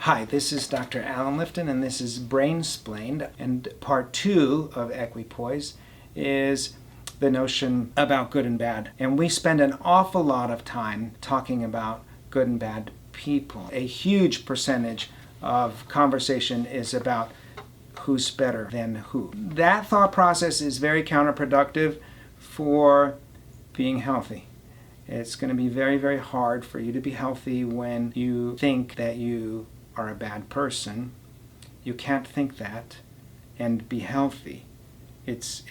Hi, this is Dr. Alan Lifton, and this is Brainsplained. And part 2 of Equipoise is the notion about good and bad. And we spend an awful lot of time talking about good and bad people. A huge percentage of conversation is about who's better than who. That thought process is very counterproductive for being healthy. It's going to be very, very hard for you to be healthy when you think that you are a bad person. You can't think that and be healthy. It's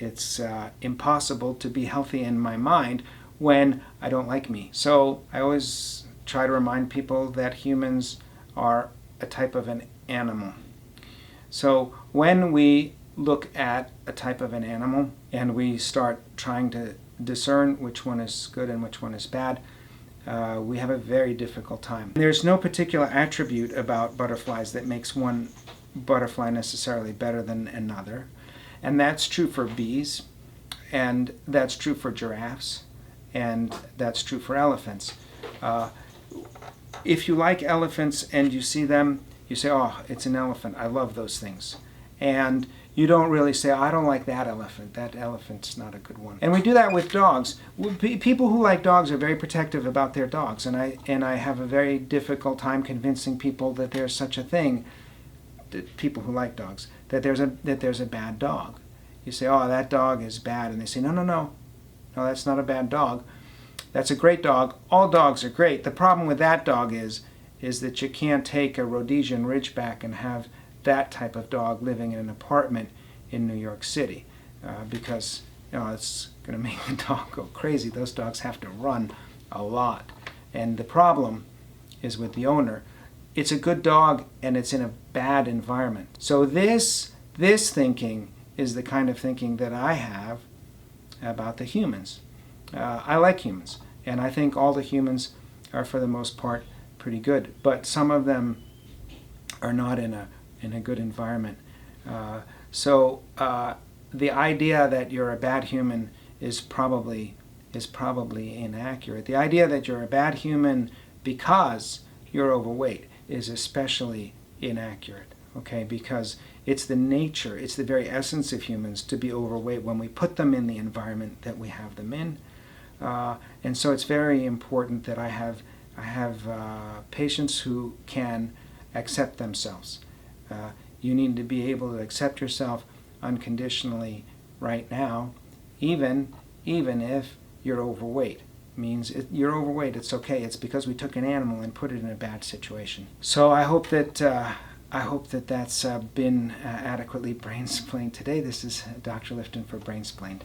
impossible to be healthy in my mind when I don't like me. So I always try to remind people that humans are a type of an animal. So when we look at a type of an animal and we start trying to discern which one is good and which one is bad, we have a very difficult time. There's no particular attribute about butterflies that makes one butterfly necessarily better than another. And that's true for bees, and that's true for giraffes, and that's true for elephants. If you like elephants and you see them, you say, oh, it's an elephant. I love those things. And you don't really say, I don't like that elephant. That elephant's not a good one. And we do that with dogs. People who like dogs are very protective about their dogs. And I have a very difficult time convincing people that there's such a thing, people who like dogs, that there's a bad dog. You say, oh, that dog is bad. And they say, no, that's not a bad dog. That's a great dog. All dogs are great. The problem with that dog is that you can't take a Rhodesian Ridgeback and have that type of dog living in an apartment in New York City, because it's going to make the dog go crazy. Those dogs have to run a lot. And the problem is with the owner. It's a good dog and it's in a bad environment. So this thinking is the kind of thinking that I have about the humans. I like humans, and I think all the humans are, for the most part, pretty good, but some of them are not in a good environment. So the idea that you're a bad human is probably inaccurate. The idea that you're a bad human because you're overweight is especially inaccurate. Okay, because it's the nature, it's the very essence of humans to be overweight when we put them in the environment that we have them in. And so it's very important that I have patients who can accept themselves. You need to be able to accept yourself unconditionally right now, even if you're overweight. Means you're overweight, it's okay. It's because we took an animal and put it in a bad situation. So I hope that that's been adequately brain-splained today. This is Dr. Lifton for Brainsplained.